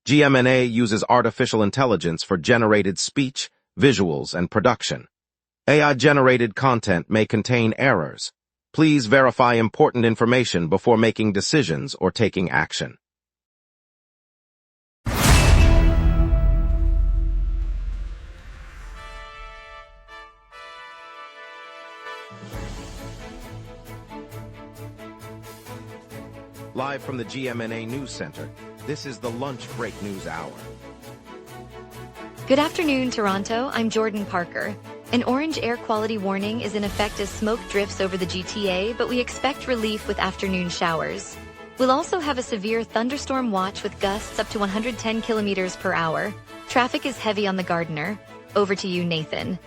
GMNA uses artificial intelligence for generated speech, visuals, and production. AI-generated content may contain errors. Please verify important information before making decisions or taking action. Live from the GMNA News Center, this is the Lunch Break News Hour. Good afternoon, Toronto. I'm Jordan Parker. An orange air quality warning is in effect as smoke drifts over the GTA, but we expect relief with afternoon showers. We'll also have a severe thunderstorm watch with gusts up to 110 kilometers per hour. Traffic is heavy on the Gardiner. Over to you, Nathan.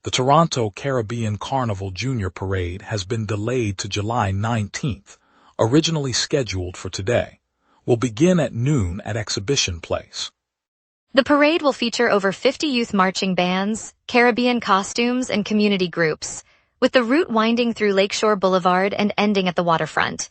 The Toronto Caribbean Carnival Junior Parade has been delayed to July 19th, originally scheduled for today. Will begin at noon at Exhibition Place. The parade will feature over 50 youth marching bands, Caribbean costumes, and community groups, with the route winding through Lakeshore Boulevard and ending at the waterfront.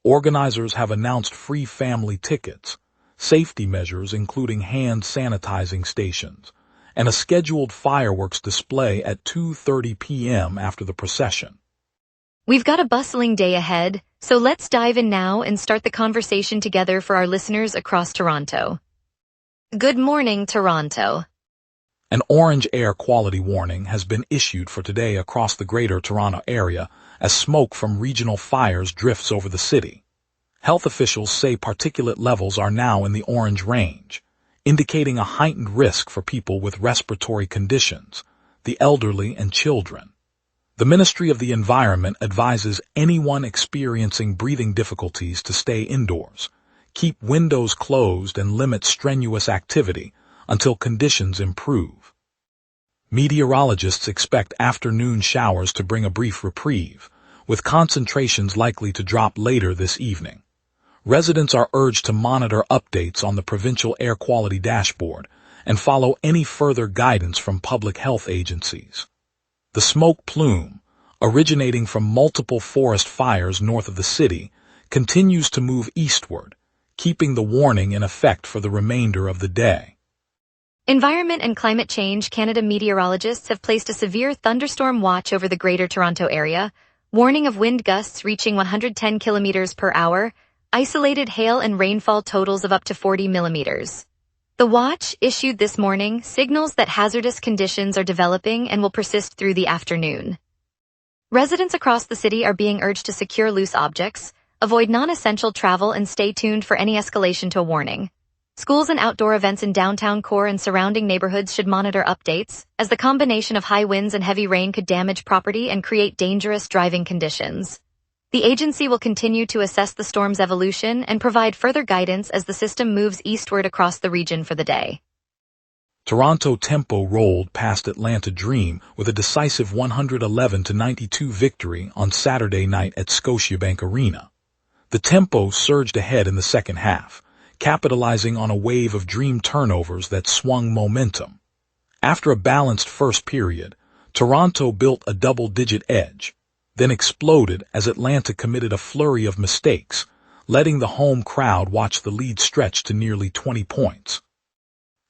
Organizers have announced free family tickets, safety measures including hand sanitizing stations, and a scheduled fireworks display at 2:30 p.m. after the procession. We've got a bustling day ahead, so let's dive in now and start the conversation together for our listeners across Toronto. Good morning, Toronto. An orange air quality warning has been issued for today across the Greater Toronto Area as smoke from regional fires drifts over the city. Health officials say particulate levels are now in the orange range, indicating a heightened risk for people with respiratory conditions, the elderly, and children. The Ministry of the Environment advises anyone experiencing breathing difficulties to stay indoors, keep windows closed, and limit strenuous activity until conditions improve. Meteorologists expect afternoon showers to bring a brief reprieve, with concentrations likely to drop later this evening. Residents are urged to monitor updates on the provincial air quality dashboard and follow any further guidance from public health agencies. The smoke plume, originating from multiple forest fires north of the city, continues to move eastward, keeping the warning in effect for the remainder of the day. Environment and Climate Change Canada meteorologists have placed a severe thunderstorm watch over the Greater Toronto Area, warning of wind gusts reaching 110 kilometers per hour, isolated hail and rainfall totals of up to 40 millimeters. The watch, issued this morning, signals that hazardous conditions are developing and will persist through the afternoon. Residents across the city are being urged to secure loose objects, avoid non-essential travel, and stay tuned for any escalation to a warning. Schools and outdoor events in downtown core and surrounding neighborhoods should monitor updates, as the combination of high winds and heavy rain could damage property and create dangerous driving conditions. The agency will continue to assess the storm's evolution and provide further guidance as the system moves eastward across the region for the day. Toronto Tempo rolled past Atlanta Dream with a decisive 111-92 victory on Saturday night at Scotiabank Arena. The Tempo surged ahead in the second half, capitalizing on a wave of Dream turnovers that swung momentum. After a balanced first period, Toronto built a double-digit edge, then exploded as Atlanta committed a flurry of mistakes, letting the home crowd watch the lead stretch to nearly 20 points.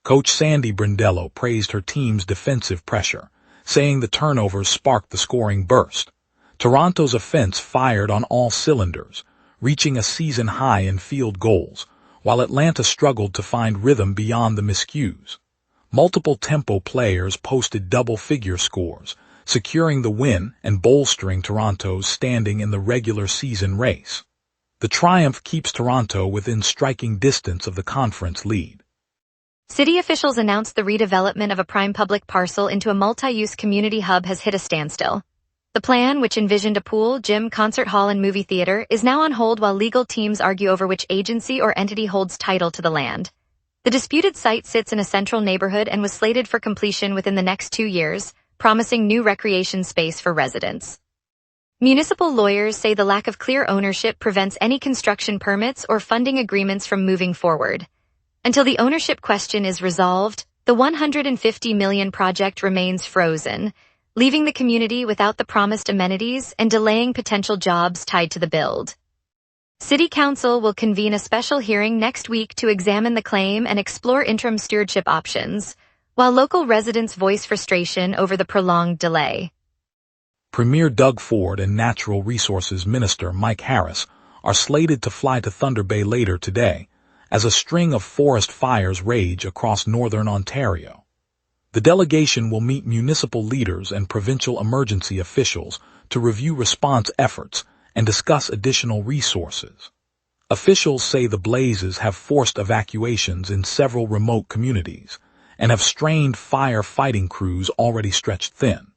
Coach Sandy Brindello praised her team's defensive pressure, saying the turnovers sparked the scoring burst. Toronto's offense fired on all cylinders, reaching a season high in field goals, while Atlanta struggled to find rhythm beyond the miscues. Multiple Tempo players posted double-figure scores, securing the win and bolstering Toronto's standing in the regular season race. The triumph keeps Toronto within striking distance of the conference lead. City officials announced the redevelopment of a prime public parcel into a multi-use community hub has hit a standstill. The plan, which envisioned a pool, gym, concert hall, and movie theater, is now on hold while legal teams argue over which agency or entity holds title to the land. The disputed site sits in a central neighborhood and was slated for completion within the next 2 years, promising new recreation space for residents. Municipal lawyers say the lack of clear ownership prevents any construction permits or funding agreements from moving forward. Until the ownership question is resolved, the $150 million project remains frozen, leaving the community without the promised amenities and delaying potential jobs tied to the build. City Council will convene a special hearing next week to examine the claim and explore interim stewardship options, while local residents voice frustration over the prolonged delay. Premier Doug Ford and Natural Resources Minister Mike Harris are slated to fly to Thunder Bay later today, as a string of forest fires rage across northern Ontario. The delegation will meet municipal leaders and provincial emergency officials to review response efforts and discuss additional resources. Officials say the blazes have forced evacuations in several remote communities and have strained fire-fighting crews already stretched thin.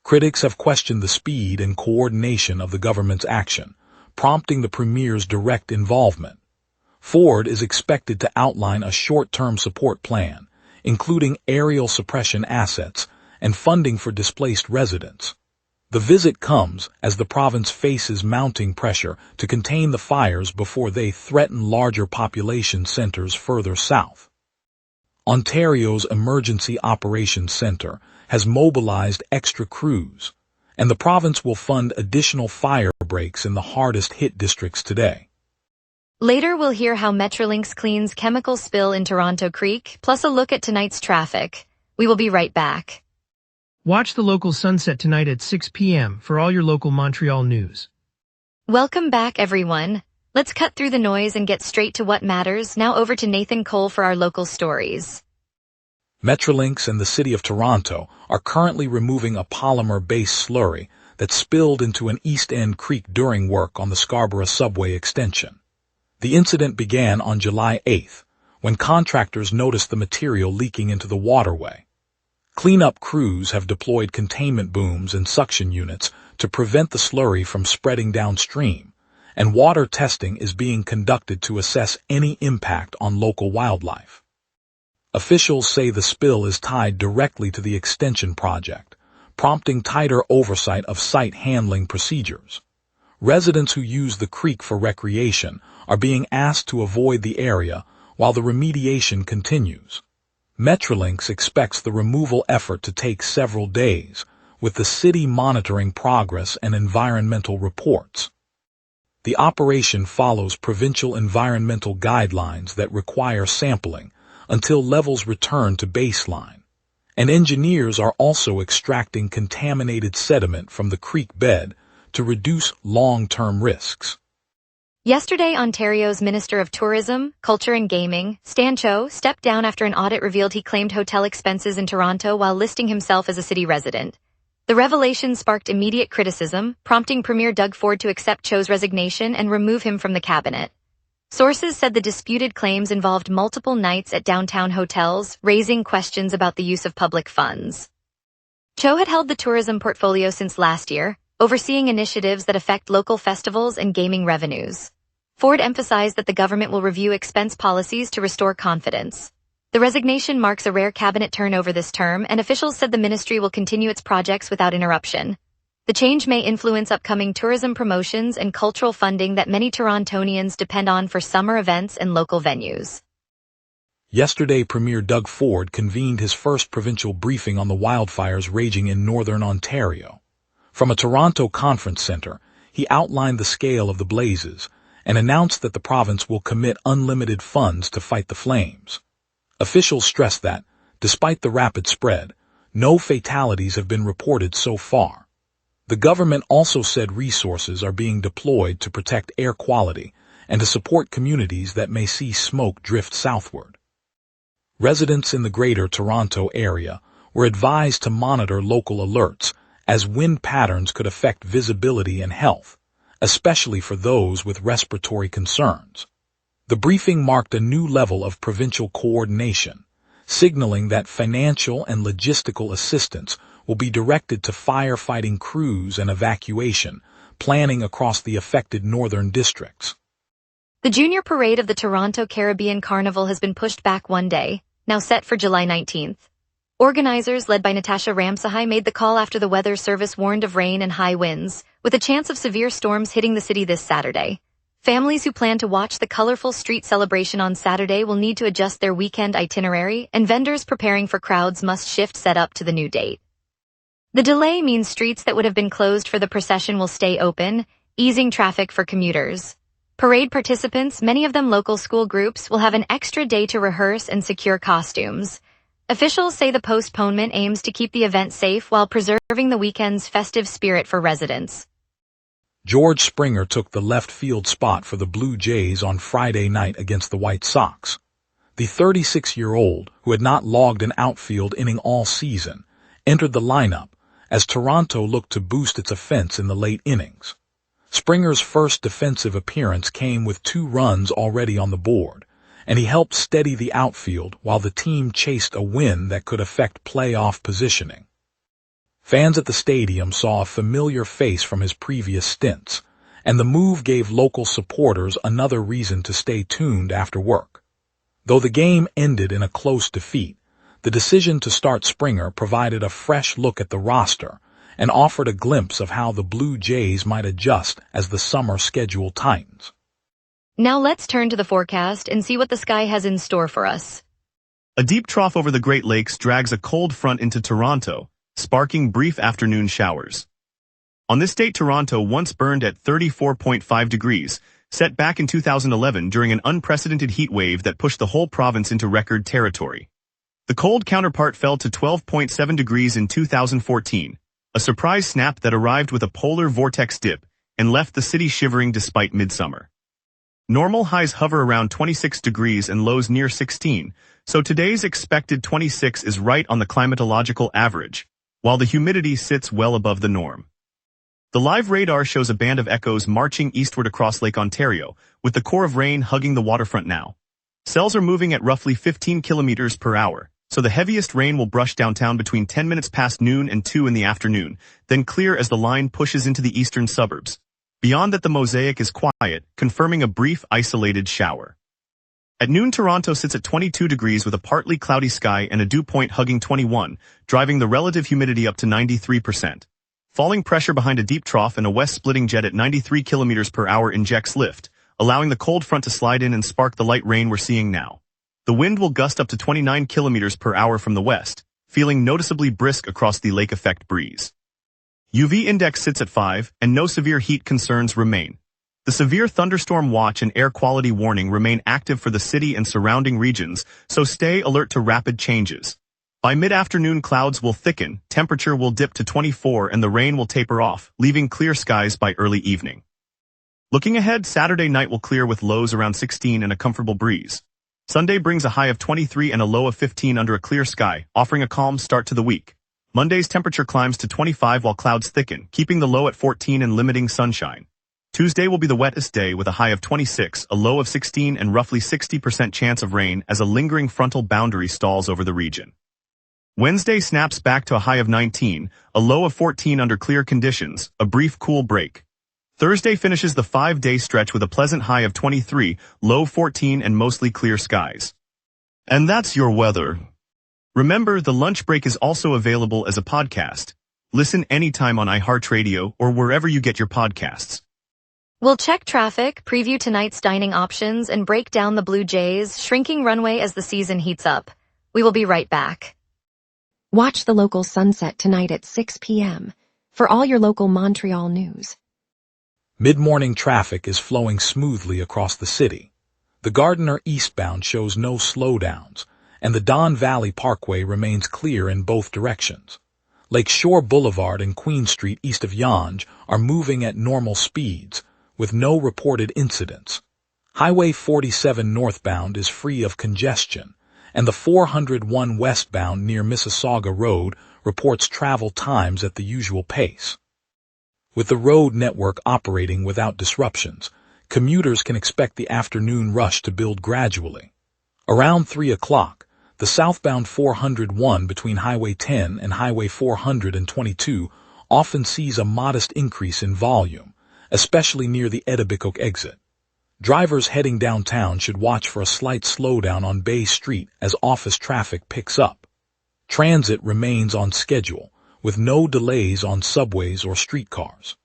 Critics have questioned the speed and coordination of the government's action, prompting the Premier's direct involvement. Ford is expected to outline a short-term support plan, including aerial suppression assets and funding for displaced residents. The visit comes as the province faces mounting pressure to contain the fires before they threaten larger population centers further south. Ontario's Emergency Operations Centre has mobilized extra crews, and the province will fund additional fire breaks in the hardest-hit districts today. Later we'll hear how Metrolinx cleans chemical spill in Toronto Creek, plus a look at tonight's traffic. We will be right back. Watch the local sunset tonight at 6 p.m. for all your local Montreal news. Welcome back, everyone. Let's cut through the noise and get straight to what matters. Now over to Nathan Cole for our local stories. Metrolinx and the City of Toronto are currently removing a polymer-based slurry that spilled into an East End creek during work on the Scarborough subway extension. The incident began on July 8th, when contractors noticed the material leaking into the waterway. Cleanup crews have deployed containment booms and suction units to prevent the slurry from spreading downstream, and water testing is being conducted to assess any impact on local wildlife. Officials say the spill is tied directly to the extension project, prompting tighter oversight of site handling procedures. Residents who use the creek for recreation are being asked to avoid the area while the remediation continues. Metrolinx expects the removal effort to take several days, with the city monitoring progress and environmental reports. The operation follows provincial environmental guidelines that require sampling until levels return to baseline, and engineers are also extracting contaminated sediment from the creek bed to reduce long-term risks. Yesterday, Ontario's Minister of Tourism, Culture and Gaming, Stan Cho, stepped down after an audit revealed he claimed hotel expenses in Toronto while listing himself as a city resident. The revelation sparked immediate criticism, prompting Premier Doug Ford to accept Cho's resignation and remove him from the cabinet. Sources said the disputed claims involved multiple nights at downtown hotels, raising questions about the use of public funds. Cho had held the tourism portfolio since last year, overseeing initiatives that affect local festivals and gaming revenues. Ford emphasized that the government will review expense policies to restore confidence. The resignation marks a rare cabinet turnover this term, and officials said the ministry will continue its projects without interruption. The change may influence upcoming tourism promotions and cultural funding that many Torontonians depend on for summer events and local venues. Yesterday, Premier Doug Ford convened his first provincial briefing on the wildfires raging in northern Ontario. From a Toronto conference center, he outlined the scale of the blazes and announced that the province will commit unlimited funds to fight the flames. Officials stressed that, despite the rapid spread, no fatalities have been reported so far. The government also said resources are being deployed to protect air quality and to support communities that may see smoke drift southward. Residents in the Greater Toronto area were advised to monitor local alerts, as wind patterns could affect visibility and health, especially for those with respiratory concerns. The briefing marked a new level of provincial coordination, signaling that financial and logistical assistance will be directed to firefighting crews and evacuation planning across the affected northern districts. The junior parade of the Toronto Caribbean Carnival has been pushed back one day, now set for July 19th. Organizers, led by Natasha Ramsahai, made the call after the weather service warned of rain and high winds, with a chance of severe storms hitting the city this Saturday. Families who plan to watch the colorful street celebration on Saturday will need to adjust their weekend itinerary, and vendors preparing for crowds must shift setup to the new date. The delay means streets that would have been closed for the procession will stay open, easing traffic for commuters. Parade participants, many of them local school groups, will have an extra day to rehearse and secure costumes. Officials say the postponement aims to keep the event safe while preserving the weekend's festive spirit for residents. George Springer took the left field spot for the Blue Jays on Friday night against the White Sox. The 36-year-old, who had not logged an outfield inning all season, entered the lineup as Toronto looked to boost its offense in the late innings. Springer's first defensive appearance came with 2 runs already on the board, and he helped steady the outfield while the team chased a win that could affect playoff positioning. Fans at the stadium saw a familiar face from his previous stints, and the move gave local supporters another reason to stay tuned after work. Though the game ended in a close defeat, the decision to start Springer provided a fresh look at the roster and offered a glimpse of how the Blue Jays might adjust as the summer schedule tightens. Now let's turn to the forecast and see what the sky has in store for us. A deep trough over the Great Lakes drags a cold front into Toronto, sparking brief afternoon showers. On this date, Toronto once burned at 34.5 degrees, set back in 2011 during an unprecedented heat wave that pushed the whole province into record territory. The cold counterpart fell to 12.7 degrees in 2014, a surprise snap that arrived with a polar vortex dip and left the city shivering despite midsummer. Normal highs hover around 26 degrees and lows near 16, so today's expected 26 is right on the climatological average, while the humidity sits well above the norm. The live radar shows a band of echoes marching eastward across Lake Ontario, with the core of rain hugging the waterfront now. Cells are moving at roughly 15 kilometers per hour, so the heaviest rain will brush downtown between 10 minutes past noon and 2 in the afternoon, then clear as the line pushes into the eastern suburbs. Beyond that, the mosaic is quiet, confirming a brief isolated shower. At noon, Toronto sits at 22 degrees with a partly cloudy sky and a dew point hugging 21, driving the relative humidity up to 93%. Falling pressure behind a deep trough and a west-splitting jet at 93 kilometers per hour injects lift, allowing the cold front to slide in and spark the light rain we're seeing now. The wind will gust up to 29 kilometers per hour from the west, feeling noticeably brisk across the lake effect breeze. UV index sits at 5, and no severe heat concerns remain. The severe thunderstorm watch and air quality warning remain active for the city and surrounding regions, so stay alert to rapid changes. By mid-afternoon, clouds will thicken, temperature will dip to 24, and the rain will taper off, leaving clear skies by early evening. Looking ahead, Saturday night will clear with lows around 16 and a comfortable breeze. Sunday brings a high of 23 and a low of 15 under a clear sky, offering a calm start to the week. Monday's temperature climbs to 25 while clouds thicken, keeping the low at 14 and limiting sunshine. Tuesday will be the wettest day with a high of 26, a low of 16, and roughly 60% chance of rain as a lingering frontal boundary stalls over the region. Wednesday snaps back to a high of 19, a low of 14 under clear conditions, a brief cool break. Thursday finishes the 5-day stretch with a pleasant high of 23, low 14, and mostly clear skies. And that's your weather. Remember, the lunch break is also available as a podcast. Listen anytime on iHeartRadio or wherever you get your podcasts. We'll check traffic, preview tonight's dining options, and break down the Blue Jays' shrinking runway as the season heats up. We will be right back. Watch the local sunset tonight at 6 p.m. for all your local Montreal news. Mid-morning traffic is flowing smoothly across the city. The Gardiner eastbound shows no slowdowns, and the Don Valley Parkway remains clear in both directions. Lake Shore Boulevard and Queen Street east of Yonge are moving at normal speeds, with no reported incidents. Highway 47 northbound is free of congestion, and the 401 westbound near Mississauga Road reports travel times at the usual pace. With the road network operating without disruptions, commuters can expect the afternoon rush to build gradually. Around 3 o'clock, the southbound 401 between Highway 10 and Highway 422 often sees a modest increase in volume, especially near the Etobicoke exit. Drivers heading downtown should watch for a slight slowdown on Bay Street as office traffic picks up. Transit remains on schedule, with no delays on subways or streetcars.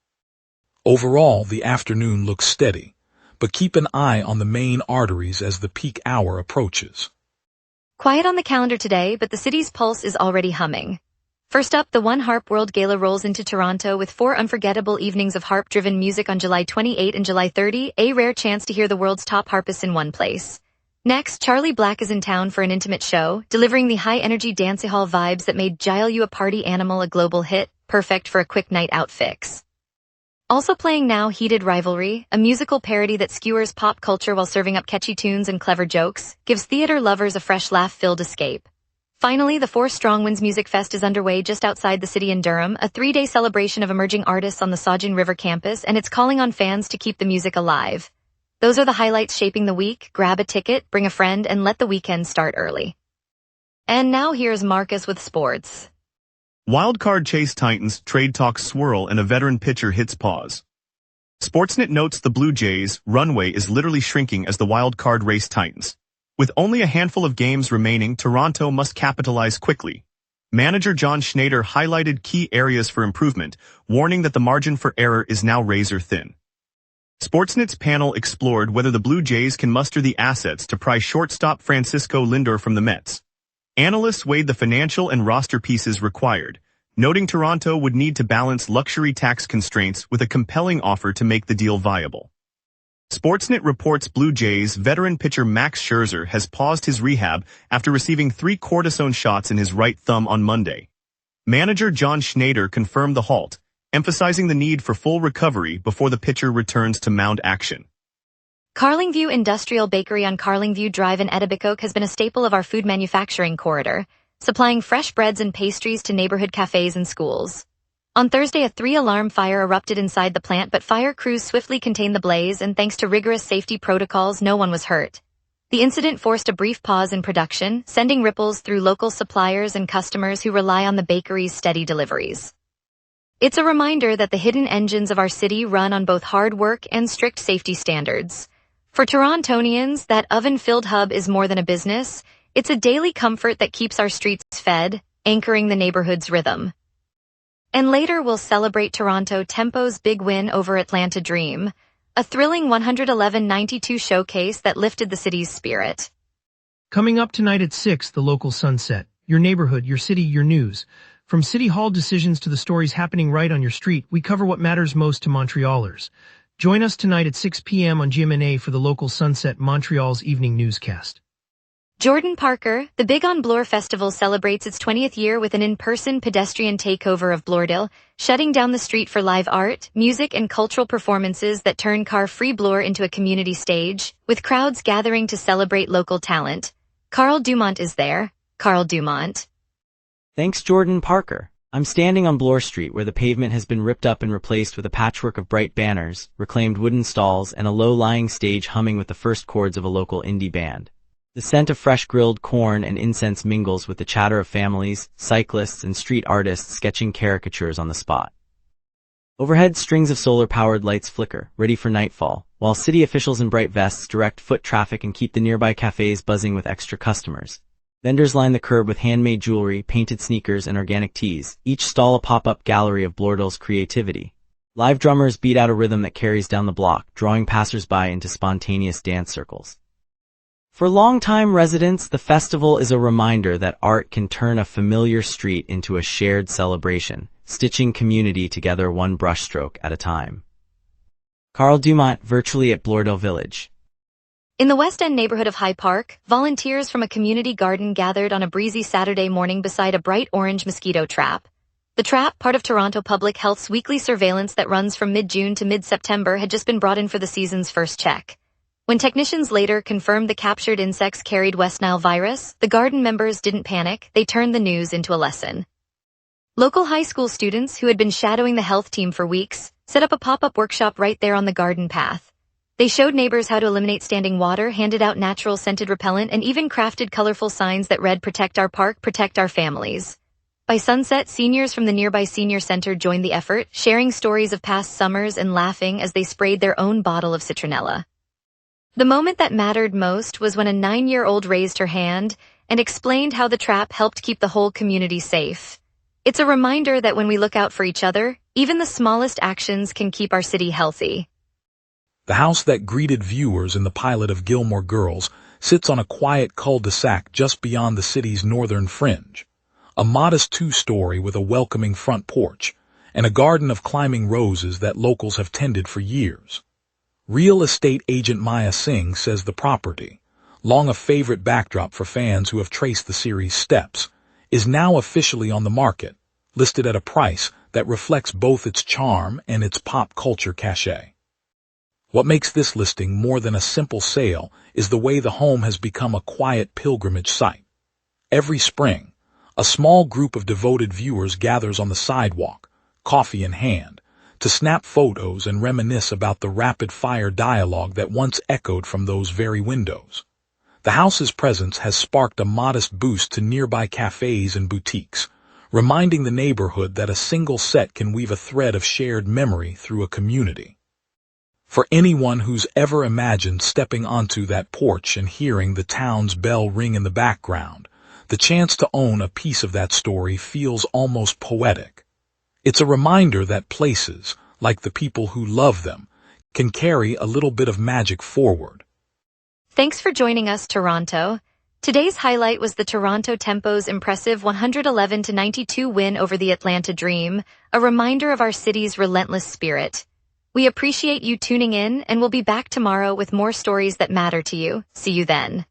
Overall, the afternoon looks steady, but keep an eye on the main arteries as the peak hour approaches. Quiet on the calendar today, but the city's pulse is already humming. First up, the One Harp World Gala rolls into Toronto with 4 unforgettable evenings of harp-driven music on July 28 and July 30, a rare chance to hear the world's top harpists in one place. Next, Charlie Black is in town for an intimate show, delivering the high-energy dancehall vibes that made Gile You a Party Animal a global hit, perfect for a quick night out fix. Also playing now, Heated Rivalry, a musical parody that skewers pop culture while serving up catchy tunes and clever jokes, gives theater lovers a fresh laugh-filled escape. Finally, the 4 Strong Winds Music Fest is underway just outside the city in Durham, a 3-day celebration of emerging artists on the Saugeen River campus, and it's calling on fans to keep the music alive. Those are the highlights shaping the week. Grab a ticket, bring a friend, and let the weekend start early. And now here's Marcus with sports. Wildcard chase Titans, trade talks swirl, and a veteran pitcher hits pause. Sportsnet notes the Blue Jays' runway is literally shrinking as the wildcard race tightens. With only a handful of games remaining, Toronto must capitalize quickly. Manager John Schneider highlighted key areas for improvement, warning that the margin for error is now razor thin. Sportsnet's panel explored whether the Blue Jays can muster the assets to pry shortstop Francisco Lindor from the Mets. Analysts weighed the financial and roster pieces required, noting Toronto would need to balance luxury tax constraints with a compelling offer to make the deal viable. Sportsnet reports Blue Jays veteran pitcher Max Scherzer has paused his rehab after receiving 3 cortisone shots in his right thumb on Monday. Manager John Schneider confirmed the halt, emphasizing the need for full recovery before the pitcher returns to mound action. Carlingview Industrial Bakery on Carlingview Drive in Etobicoke has been a staple of our food manufacturing corridor, supplying fresh breads and pastries to neighborhood cafes and schools. On Thursday, a 3-alarm fire erupted inside the plant, but fire crews swiftly contained the blaze, and thanks to rigorous safety protocols, no one was hurt. The incident forced a brief pause in production, sending ripples through local suppliers and customers who rely on the bakery's steady deliveries. It's a reminder that the hidden engines of our city run on both hard work and strict safety standards. For Torontonians, that oven-filled hub is more than a business. It's a daily comfort that keeps our streets fed, anchoring the neighborhood's rhythm. And later we'll celebrate Toronto Tempo's big win over Atlanta Dream, a thrilling 111-92 showcase that lifted the city's spirit. Coming up tonight at 6, the local sunset. Your neighborhood, your city, your news. From City Hall decisions to the stories happening right on your street, we cover what matters most to Montrealers. Join us tonight at 6 p.m. on gmna for the local Sunset, Montreal's evening newscast. Jordan Parker, the Big on Bloor Festival celebrates its 20th year with an in-person pedestrian takeover of Bloordale, shutting down the street for live art, music, and cultural performances that turn car-free Bloor into a community stage, with crowds gathering to celebrate local talent. Carl Dumont is there. Carl Dumont. Thanks, Jordan Parker. I'm standing on Bloor Street where the pavement has been ripped up and replaced with a patchwork of bright banners, reclaimed wooden stalls, and a low-lying stage humming with the first chords of a local indie band. The scent of fresh grilled corn and incense mingles with the chatter of families, cyclists, and street artists sketching caricatures on the spot. Overhead strings of solar-powered lights flicker, ready for nightfall, while city officials in bright vests direct foot traffic and keep the nearby cafes buzzing with extra customers. Vendors line the curb with handmade jewelry, painted sneakers, and organic teas, each stall a pop-up gallery of Bloordale's creativity. Live drummers beat out a rhythm that carries down the block, drawing passers-by into spontaneous dance circles. For longtime residents, the festival is a reminder that art can turn a familiar street into a shared celebration, stitching community together one brushstroke at a time. Carl Dumont, virtually at Bloordale Village. In the West End neighborhood of High Park, volunteers from a community garden gathered on a breezy Saturday morning beside a bright orange mosquito trap. The trap, part of Toronto Public Health's weekly surveillance that runs from mid-June to mid-September, had just been brought in for the season's first check. When technicians later confirmed the captured insects carried West Nile virus, the garden members didn't panic. They turned the news into a lesson. Local high school students who had been shadowing the health team for weeks set up a pop-up workshop right there on the garden path. They showed neighbors how to eliminate standing water, handed out natural scented repellent, and even crafted colorful signs that read, "Protect our park, protect our families." By sunset, seniors from the nearby senior center joined the effort, sharing stories of past summers and laughing as they sprayed their own bottle of citronella. The moment that mattered most was when a 9-year-old raised her hand and explained how the trap helped keep the whole community safe. It's a reminder that when we look out for each other, even the smallest actions can keep our city healthy. The house that greeted viewers in the pilot of Gilmore Girls sits on a quiet cul-de-sac just beyond the city's northern fringe. a modest two-story with a welcoming front porch, and a garden of climbing roses that locals have tended for years. Real estate agent Maya Singh says the property, long a favorite backdrop for fans who have traced the series' steps, is now officially on the market, listed at a price that reflects both its charm and its pop culture cachet. What makes this listing more than a simple sale is the way the home has become a quiet pilgrimage site. Every spring, a small group of devoted viewers gathers on the sidewalk, coffee in hand, to snap photos and reminisce about the rapid-fire dialogue that once echoed from those very windows. The house's presence has sparked a modest boost to nearby cafes and boutiques, reminding the neighborhood that a single set can weave a thread of shared memory through a community. For anyone who's ever imagined stepping onto that porch and hearing the town's bell ring in the background, the chance to own a piece of that story feels almost poetic. It's a reminder that places, like the people who love them, can carry a little bit of magic forward. Thanks for joining us, Toronto. Today's highlight was the Toronto Tempo's impressive 111-92 win over the Atlanta Dream, a reminder of our city's relentless spirit. We appreciate you tuning in, and we'll be back tomorrow with more stories that matter to you. See you then.